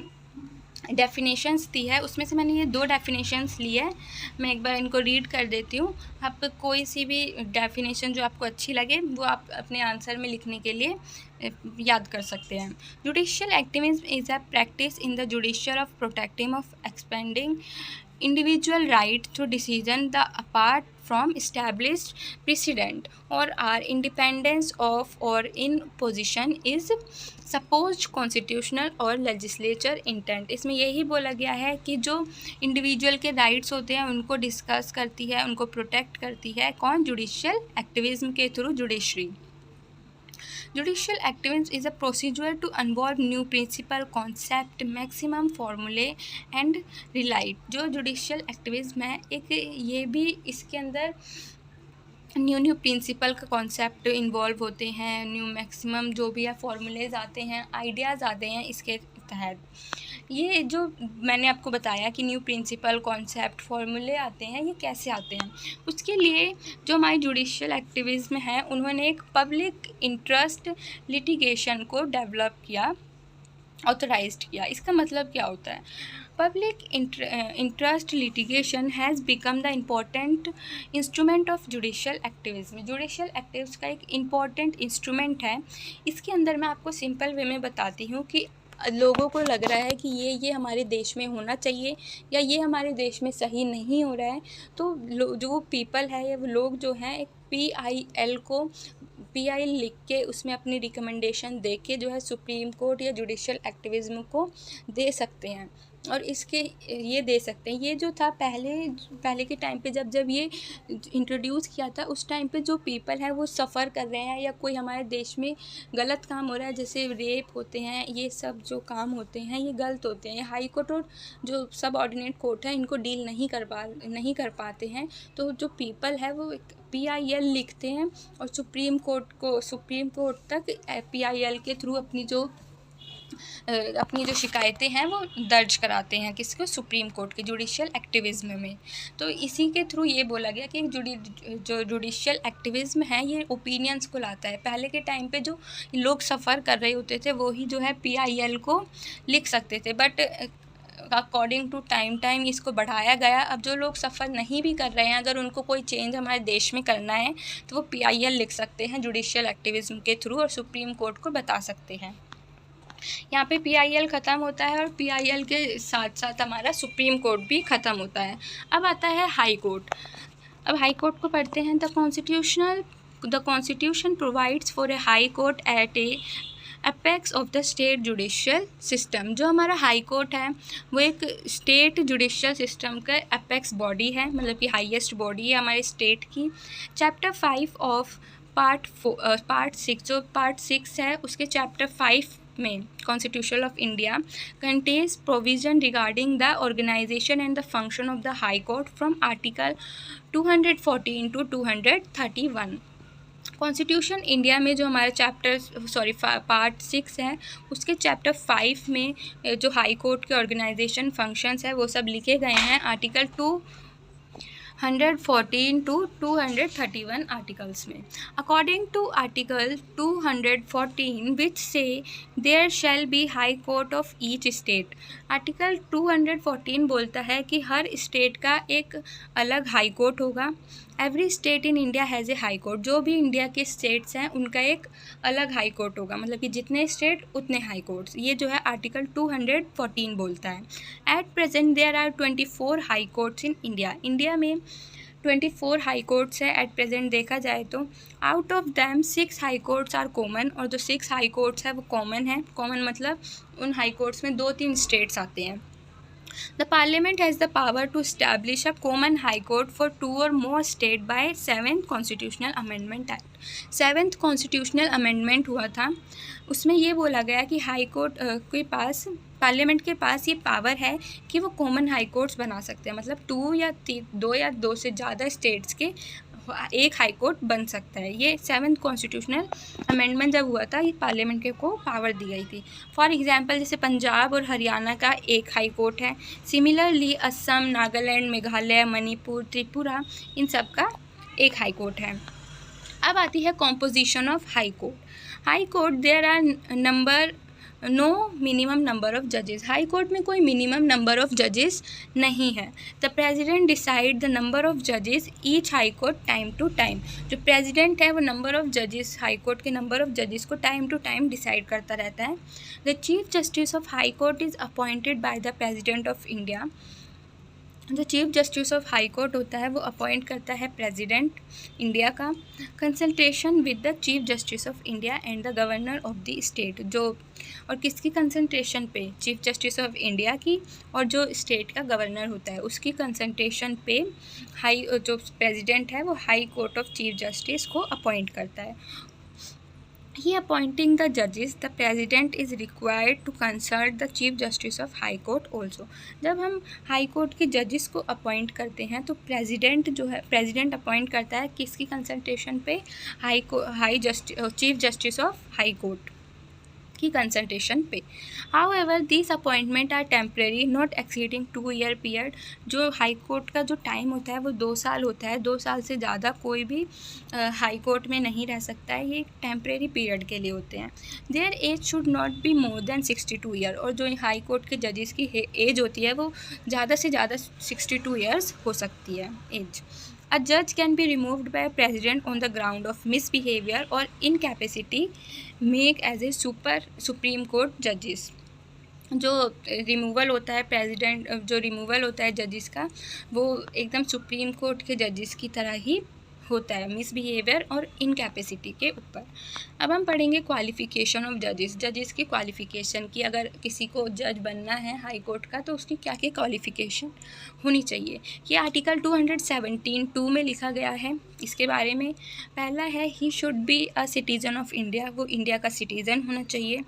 डेफिनेशंस दी है। उसमें से मैंने ये 2 डेफिनेशंस ली है, मैं एक बार इनको रीड कर देती हूँ। आप कोई सी भी डेफिनेशन जो आपको अच्छी लगे वो आप अपने आंसर में लिखने के लिए याद कर सकते हैं। Judicial activism is a practice in the judicial of protecting of expanding individual right to decision the apart from established precedent or are independence of or in position is supposed constitutional और legislature intent। इसमें यही बोला गया है कि जो इंडिविजुअल के राइट्स होते हैं उनको डिस्कस करती है, उनको प्रोटेक्ट करती है कौन? जुडिशियल एक्टिविज्म के through judiciary. Judicial activism is a procedure to involve new principle, concept, maximum formulae and relate। जो जुडिशियल एक्टिविज्म है एक ये भी इसके अंदर न्यू प्रिंसिपल का कॉन्सेप्ट इन्वॉल्व होते हैं, न्यू मैक्सिमम जो भी है फॉर्मूलेज आते हैं, आइडियाज़ आते हैं इसके तहत। ये जो मैंने आपको बताया कि न्यू प्रिंसिपल, कॉन्सेप्ट, फॉर्मूले आते हैं, ये कैसे आते हैं? उसके लिए जो हमारी जुडिशियल एक्टिविज्म है उन्होंने एक पब्लिक इंटरेस्ट लिटिगेशन को डेवलप किया, ऑथराइज्ड किया। इसका मतलब क्या होता है? Public interest litigation has become the important instrument of judicial activism. Judicial activism का एक इम्पॉर्टेंट इंस्ट्रूमेंट है। इसके अंदर मैं आपको सिंपल वे में बताती हूँ कि लोगों को लग रहा है कि ये हमारे देश में होना चाहिए या ये हमारे देश में सही नहीं हो रहा है, तो जो पीपल है या वो लोग जो हैं एक PIL लिख के उसमें अपनी रिकमेंडेशन दे के जो है सुप्रीम कोर्ट या जुडिशियल एक्टिविज्म को दे सकते हैं और इसके ये दे सकते हैं। ये जो था पहले के टाइम पे जब ये इंट्रोड्यूस किया था उस टाइम पे जो पीपल है वो सफ़र कर रहे हैं या कोई हमारे देश में गलत काम हो रहा है, जैसे रेप होते हैं, ये सब जो काम होते हैं ये गलत होते हैं। हाई कोर्ट और जो सब ऑर्डिनेट कोर्ट है इनको डील नहीं कर पाते हैं, तो जो पीपल है वो PIL लिखते हैं और सुप्रीम कोर्ट तक PIL के थ्रू अपनी जो शिकायतें हैं वो दर्ज कराते हैं किसको? सुप्रीम कोर्ट के जुडिशियल एक्टिविज्म में। तो इसी के थ्रू ये बोला गया कि जो जुडिशियल एक्टिविज्म है ये ओपिनियंस को लाता है। पहले के टाइम पे जो लोग सफ़र कर रहे होते थे वो ही जो है PIL को लिख सकते थे, बट अकॉर्डिंग टू टाइम इसको बढ़ाया गया। अब जो लोग सफ़र नहीं भी कर रहे हैं, अगर उनको कोई चेंज हमारे देश में करना है तो वो PIL लिख सकते हैं जुडिशियल एक्टिविज्म के थ्रू और सुप्रीम कोर्ट को बता सकते हैं। यहाँ पे PIL ख़त्म होता है और PIL के साथ साथ हमारा सुप्रीम कोर्ट भी ख़त्म होता है। अब आता है हाई कोर्ट। अब हाई कोर्ट को पढ़ते हैं। The constitution provides for a high court eight A apex of the state judicial system. जो हमारा हाई कोर्ट है वो एक स्टेट जुडिशियल सिस्टम का अपेक्स बॉडी है, मतलब कि हाईएस्ट बॉडी है हमारे स्टेट की। चैप्टर 5 ऑफ पार्ट 6, जो पार्ट 6 है उसके चैप्टर 5 में constitution of India contains provision regarding the organisation and the function of the high court from article 214 to 231। Constitution India में जो हमारा पार्ट 6 है, उसके चैप्टर 5 में जो हाई कोर्ट के ऑर्गेनाइजेशन फंक्शंस है वो सब लिखे गए हैं आर्टिकल 214 to 231 आर्टिकल्स में। According to article 214 which say there shall be high court of each state. Article 214 बोलता है कि हर स्टेट का एक अलग हाई कोर्ट होगा। Every state in India has a high court. जो भी इंडिया के स्टेट्स हैं उनका एक अलग हाई कोर्ट होगा, मतलब कि जितने स्टेट उतने हाई कोर्ट्स। ये जो है आर्टिकल 214 बोलता है। At present there are 24 high courts in India. India में 24 हाई कोर्ट्स है एट प्रेजेंट देखा जाए तो। Out of them 6 high courts are common, और जो 6 हाई कोर्ट्स है वो कॉमन है। कॉमन मतलब उन हाई कोर्ट्स में 2-3 स्टेट्स आते हैं। The Parliament has the power to establish a common high court for 2 or more states by 7th Constitutional Amendment Act। 7th Constitutional Amendment हुआ था, उसमें ये बोला गया कि हाई कोर्ट के पास, पार्लियामेंट के पास ये पावर है कि वो कॉमन हाई कोर्ट्स बना सकते हैं, मतलब 2 या 2 से ज़्यादा स्टेट्स के एक हाई कोर्ट बन सकता है। ये 7th कॉन्स्टिट्यूशनल अमेंडमेंट जब हुआ था, ये पार्लियामेंट को पावर दी गई थी। फॉर एग्जांपल जैसे पंजाब और हरियाणा का एक हाई कोर्ट है। सिमिलरली असम, नागालैंड, मेघालय, मणिपुर, त्रिपुरा, इन सब का एक हाई कोर्ट है। अब आती है composition of high court. High court there are no minimum number of जजेस। हाई कोर्ट में कोई मिनिमम नंबर ऑफ जजेस नहीं है। The president decide the number of जजेस each high court time to time. जो प्रेजिडेंट है वो नंबर ऑफ जजेस, हाई कोर्ट के नंबर ऑफ जजेस को टाइम टू टाइम डिसाइड करता रहता है। The chief justice of high court is appointed by the president of India. जो chief justice of high court होता है वो अपॉइंट करता है प्रेसिडेंट इंडिया का। Consultation with the chief justice of India and the governor of the state. जो और किसकी कंसल्टेशन पे? चीफ जस्टिस ऑफ इंडिया की, और जो स्टेट का गवर्नर होता है उसकी कंसल्टेशन पे जो प्रेसिडेंट है वो high court of chief justice को अपॉइंट करता है। He appointing the judges, the president is required to consult the chief justice of high court also। जब हम हाई कोर्ट के जजेस को अपॉइंट करते हैं तो प्रेसिडेंट अपॉइंट करता है किसकी कंसल्टेशन पे? Chief justice of high court की कंसल्टेशन पे। However this appointment are temporary not exceeding 2 year period. जो हाई कोर्ट का जो टाइम होता है वो 2 साल होता है। 2 साल से ज़्यादा कोई भी हाई कोर्ट में नहीं रह सकता है। ये टेम्प्रेरी पीरियड के लिए होते हैं। Their age should not be more than 62 year. और जो हाई कोर्ट के जजेस की एज होती है वो ज़्यादा से ज़्यादा 62 ईयर्स हो सकती है as. A judge can be removed by president on the ground of misbehavior or incapacity make as a supreme court judges। जो रिमूवल होता है प्रेसिडेंट, जो रिमूवल होता है जजेस का, वो एकदम सुप्रीम कोर्ट के जजेस की तरह ही होता है, मिसबिहेवियर और इनकैपेसिटी के ऊपर। अब हम पढ़ेंगे क्वालिफ़िकेशन ऑफ जजेस की क्वालिफ़िकेशन की। अगर किसी को जज बनना है हाई कोर्ट का तो उसकी क्या क्या क्वालिफ़िकेशन होनी चाहिए, ये आर्टिकल 217(2) में लिखा गया है। इसके बारे में पहला है he should be a citizen of India. वो इंडिया का सिटीज़न होना चाहिए।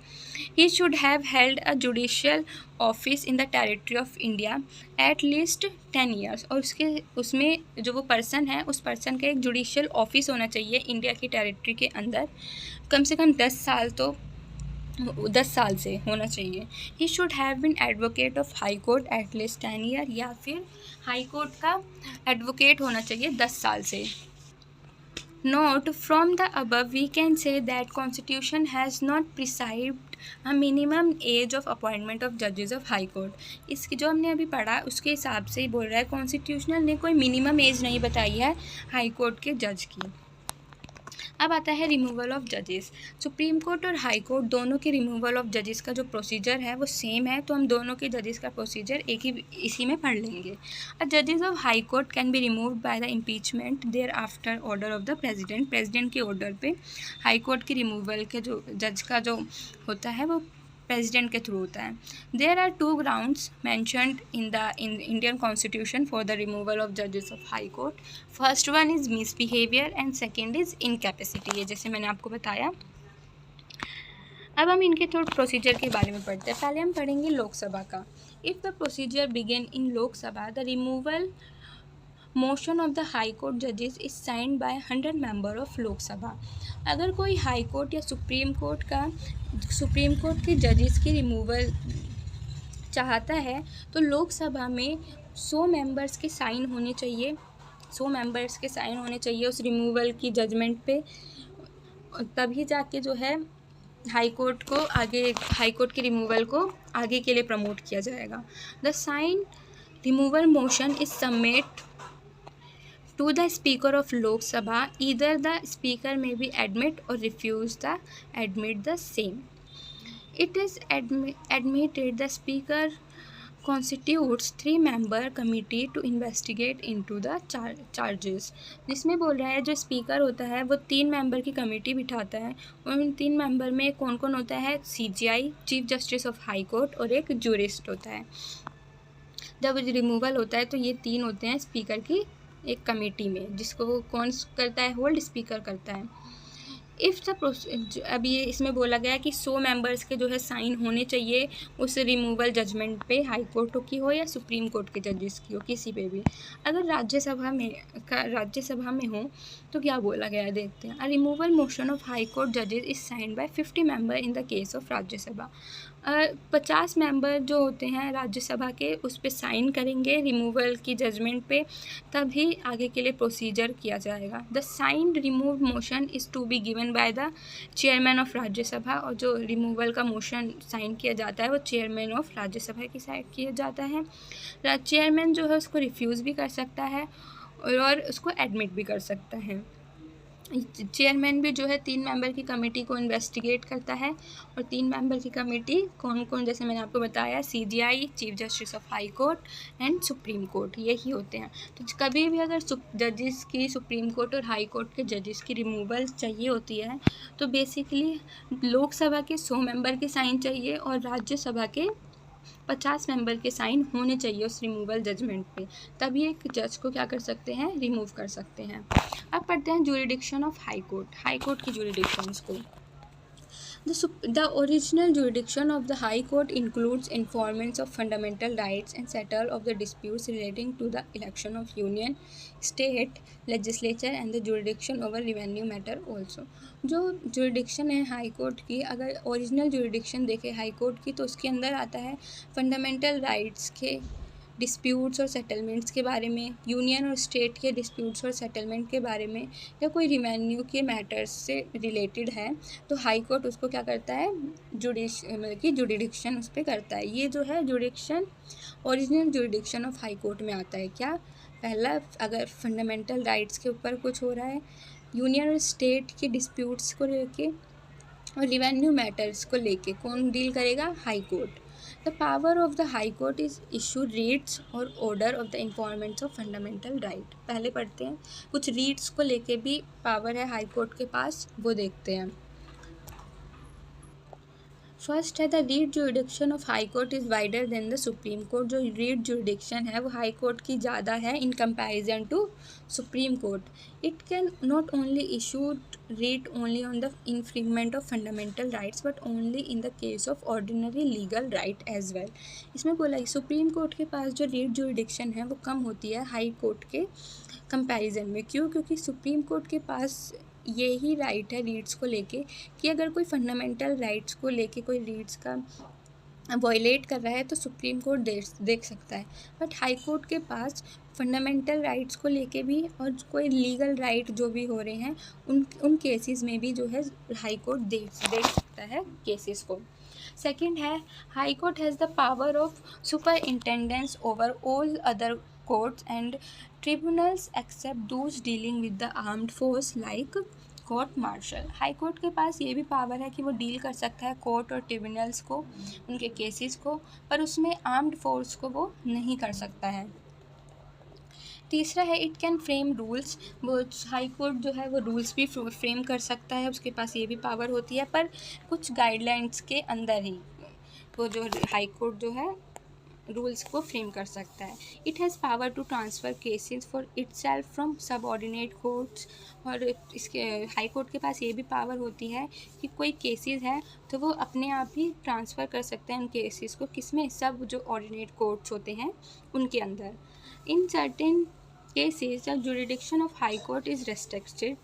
He should have held a judicial office in the territory of India at least 10 years. और उसमें जो वो पर्सन है उस पर्सन का एक जुडिशियल ऑफिस होना चाहिए इंडिया की टेरिटरी के अंदर, कम से कम 10 साल से होना चाहिए। He should have been advocate of high court at least 10 year, या फिर हाई कोर्ट का एडवोकेट होना चाहिए 10 साल से। Note from the above we can say that Constitution has not prescribed a minimum age of appointment of judges of High Court। इसकी जो हमने अभी पढ़ा उसके हिसाब से ही बोल रहा है, कॉन्स्टिट्यूशनल ने कोई मिनिमम एज नहीं बताई है हाई कोर्ट के जज की। अब आता है रिमूवल ऑफ जजेस। सुप्रीम कोर्ट और हाई कोर्ट दोनों के रिमूवल ऑफ जजेस का जो प्रोसीजर है वो सेम है, तो हम दोनों के जजेस का प्रोसीजर इसी में पढ़ लेंगे। जजेस of high court can be removed by the impeachment thereafter order of the president के ऑर्डर पे हाई कोर्ट की रिमूवल के जो जज का जो होता है वो प्रेसिडेंट के थ्रू होता है। There are 2 grounds mentioned in Indian constitution for the removal of जजेस of high court. First one is misbehaviour and second is incapacity, ये जैसे मैंने आपको बताया। अब हम इनके थोड़े प्रोसीजर के बारे में पढ़ते हैं। पहले हम पढ़ेंगे लोकसभा का। If the procedure begin in Lok Sabha the removal motion of the high court जजेस is signed by 100 member of Lok Sabha. अगर कोई हाई कोर्ट या सुप्रीम कोर्ट के जजेस की रिमूवल चाहता है तो लोकसभा में 100 मेंबर्स के साइन होने चाहिए, 100 मेंबर्स के साइन होने चाहिए उस रिमूवल की जजमेंट पे, तभी जाके जो है हाई कोर्ट की रिमूवल को आगे के लिए प्रमोट किया जाएगा। The sign removal motion is submit to the Speaker of Lok Sabha. Either the Speaker may be admit or refuse the admit the same. It is admitted the Speaker constitutes 3-member committee to investigate into the charges. जिसमें बोल रहा है जो स्पीकर होता है वो 3 मेंबर की कमेटी बिठाता है और उन 3 मेंबर में कौन कौन होता है, CJI chief justice of high court और एक जूरिस्ट होता है। जब रिमूवल होता है तो ये 3 होते हैं स्पीकर की एक कमेटी में, जिसको वो कौन करता है, होल्ड स्पीकर करता है। अब ये इसमें बोला गया है कि 100 मेंबर्स के जो है साइन होने चाहिए उस रिमूवल जजमेंट पे, हाई कोर्ट की हो या सुप्रीम कोर्ट के जजेस की हो, किसी पे भी। अगर राज्यसभा में हो तो क्या बोला गया है देखते हैं। A removal motion of high court जजेस is signed by 50 member in the case of Rajya Sabha. 50 member जो होते हैं राज्यसभा के उस पर साइन करेंगे रिमूवल की जजमेंट पे, तभी आगे के लिए प्रोसीजर किया जाएगा। The signed remove motion is to be given by the chairman of Rajya Sabha. और जो रिमूवल का मोशन साइन किया जाता है वो चेयरमैन ऑफ राज्यसभा की साइन किया जाता है। चेयरमैन जो है उसको रिफ्यूज़ भी कर सकता है और उसको एडमिट भी कर सकता है। चेयरमैन भी जो है 3 मेंबर की कमेटी को इन्वेस्टिगेट करता है और 3 मेंबर की कमेटी कौन कौन, जैसे मैंने आपको बताया, CJI chief justice of high court and supreme court, यही होते हैं। तो कभी भी अगर जजेस की सुप्रीम कोर्ट और हाई कोर्ट के जजेस की रिमूवल चाहिए होती है तो बेसिकली लोकसभा के 100 मेंबर के साइन चाहिए और राज्यसभा के 50 मेंबर के साइन होने चाहिए उस रिमूवल जजमेंट पे, तभी एक जज को क्या कर सकते हैं, रिमूव कर सकते हैं। अब पढ़ते हैं जुरिडिक्शन ऑफ हाई कोर्ट की जुरिडिक्शंस को। The original jurisdiction of the High Court includes enforcement of fundamental rights and settle of the disputes relating to the election of union, state, legislature and the jurisdiction over revenue matter also. जो jurisdiction है हाई कोर्ट की, अगर ओरिजिनल jurisdiction देखें हाई कोर्ट की तो उसके अंदर आता है फंडामेंटल राइट्स के डिस्प्यूट्स और सेटलमेंट्स के बारे में, यूनियन और स्टेट के डिस्प्यूट्स और सेटलमेंट के बारे में, या कोई रिवेन्यू के मैटर्स से रिलेटेड है तो हाई कोर्ट उसको क्या करता है, मतलब कि जुरिडिक्शन उस पर करता है। ये जो है jurisdiction original jurisdiction of high court में आता है। क्या, पहला अगर फंडामेंटल राइट्स के ऊपर कुछ हो रहा है, यूनियन और स्टेट के डिस्प्यूट्स को लेके और रिवेन्यू मैटर्स को लेके कौन डील करेगा, high court. The power of the High Court is issue writs और order of the enforcement of fundamental right। पहले पढ़ते हैं, कुछ रीट्स को लेके भी पावर है हाई कोर्ट के पास, वो देखते हैं। फर्स्ट है the writ jurisdiction of high court is wider than the supreme court. जो रीट जुरिडिक्शन है वो हाई कोर्ट की ज़्यादा है in comparison to supreme court. It can not only issue writ only on the infringement of fundamental rights but only in the case of ordinary legal right as well. इसमें बोला कि सुप्रीम कोर्ट के पास जो रीट जुरिडिक्शन है वो कम होती है हाई कोर्ट के कंपैरिजन में। क्यों? क्योंकि सुप्रीम कोर्ट के पास यही राइट है रीट्स को लेके कि अगर कोई फंडामेंटल राइट्स को लेके कोई रीट्स का वायलेट कर रहा है तो सुप्रीम कोर्ट देख सकता है। बट हाई कोर्ट के पास फंडामेंटल राइट्स को लेके भी और कोई लीगल राइट जो भी हो रहे हैं उन केसेस में भी जो है हाई कोर्ट देख सकता है केसेस को। सेकंड है high court has the power of superintendence over all other courts and tribunals except those dealing with the armed force like court martial. High court के पास ये भी पावर है कि वो डील कर सकता है कोर्ट और ट्रिब्यूनल्स को, उनके केसेस को, पर उसमें आर्म्ड फोर्स को वो नहीं कर सकता है। तीसरा है इट कैन फ्रेम रूल्स। वो हाई कोर्ट जो है वो रूल्स भी फ्रेम कर सकता है, उसके पास ये भी पावर होती है, पर कुछ गाइडलाइंस के अंदर ही वो जो हाई कोर्ट जो है रूल्स को फ्रेम कर सकता है। It has power to transfer cases for itself from subordinate courts. और इसके हाई कोर्ट के पास ये भी पावर होती है कि कोई केसेस है तो वो अपने आप ही ट्रांसफ़र कर सकते हैं उन केसेस को, किसमें, सब जो ऑर्डिनेट कोर्ट्स होते हैं उनके अंदर। In certain cases the jurisdiction of high court is restricted.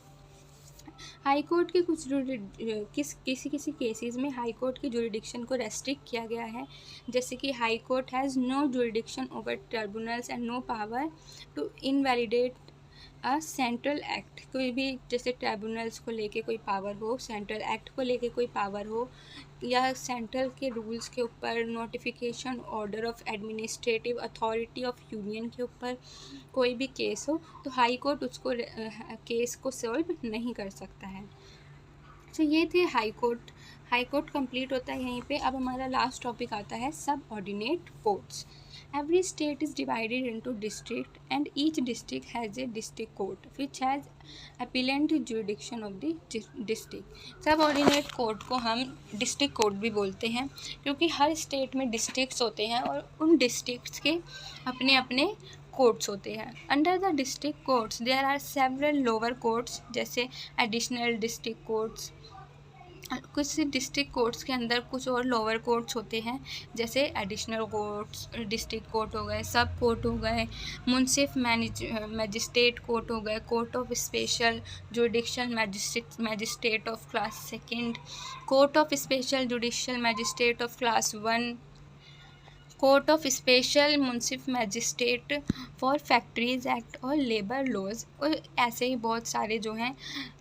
High court के कुछ किसी केसेस में हाई कोर्ट की जुरिडिक्शन को रेस्ट्रिक्ट किया गया है, जैसे कि high court has no jurisdiction over tribunals and no power to invalidate central act. कोई भी जैसे ट्रिब्यूनल्स को लेके कोई पावर हो, सेंट्रल एक्ट को लेके कोई पावर हो, या सेंट्रल के रूल्स के ऊपर, notification order of administrative authority of union के ऊपर कोई भी केस हो, तो हाई कोर्ट उसको केस को सॉल्व नहीं कर सकता है। तो ये थे high court. High court complete होता है यहीं पे। अब हमारा लास्ट टॉपिक आता है सब ordinate courts. Every state is divided into district and each district has a district court which has appellate jurisdiction of the district. Subordinate court को हम डिस्ट्रिक्ट कोर्ट भी बोलते हैं, क्योंकि हर स्टेट में डिस्ट्रिक्ट्स होते हैं और उन डिस्ट्रिक्ट्स के अपने अपने कोर्ट्स होते हैं। Under the district courts there are several lower courts, जैसे एडिशनल डिस्ट्रिक्ट कोर्ट्स। कुछ डिस्ट्रिक्ट कोर्ट्स के अंदर कुछ और लोअर कोर्ट्स होते हैं, जैसे एडिशनल कोर्ट्स, डिस्ट्रिक्ट कोर्ट हो गए, सब कोर्ट हो गए, मुंसिफ मैजिस्ट्रेट कोर्ट हो गए, court of special judicial magistrate of class second, court of special judicial magistrate of class 1, court of special Munsif magistrate for factories act और लेबर लॉज, और ऐसे ही बहुत सारे जो हैं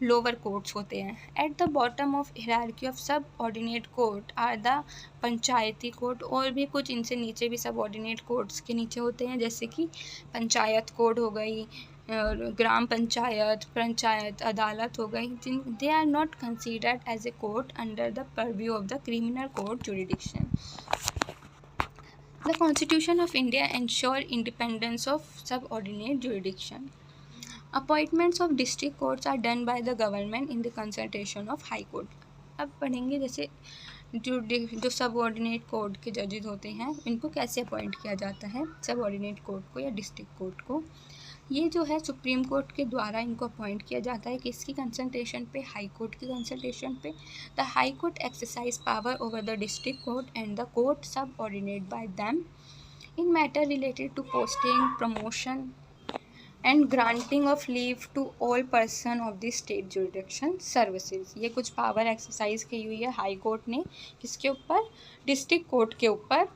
लोअर कोर्ट्स होते हैं। At the bottom of hierarchy of subordinate court are the panchayati court, और भी कुछ इनसे नीचे भी सब ऑर्डिनेट कोर्ट्स के नीचे होते हैं, जैसे कि पंचायत कोर्ट हो गई, ग्राम पंचायत, पंचायत अदालत हो गई, जिन they are not considered as a court under the purview of the criminal court jurisdiction. The Constitution of India ensure independence of subordinate jurisdiction. Appointments of district courts are done by the government in the consultation of High Court. अब पढ़ेंगे जैसे जो सबऑर्डिनेट कोर्ट के जजेस होते हैं, इनको कैसे अपॉइंट किया जाता है, सबऑर्डिनेट कोर्ट को या डिस्ट्रिक्ट कोर्ट को। ये जो है सुप्रीम कोर्ट के द्वारा इनको अपॉइंट किया जाता है, किसकी कंसल्टेशन पे, हाई कोर्ट की कंसल्टेशन पे। The high court exercise power over the district court and the court subordinate by them in matter related to posting, promotion and granting of leave to all person of the state jurisdiction services. ये कुछ पावर एक्सरसाइज की हुई है हाई कोर्ट ने, किसके ऊपर, डिस्ट्रिक्ट कोर्ट के ऊपर,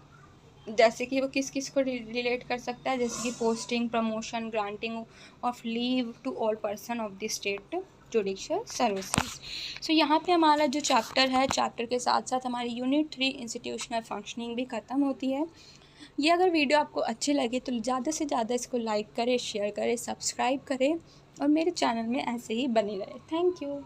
जैसे कि वो किस किस को रिलेट कर सकता है, जैसे कि posting, promotion, granting of leave to all person of the state judicial services. So यहाँ पे हमारा जो चैप्टर है, चैप्टर के साथ साथ हमारी यूनिट 3 इंस्टीट्यूशनल फंक्शनिंग भी ख़त्म होती है। ये अगर वीडियो आपको अच्छी लगे तो ज़्यादा से ज़्यादा इसको लाइक करें, शेयर करें, सब्सक्राइब करें और मेरे चैनल में ऐसे ही बने रहे। Thank you.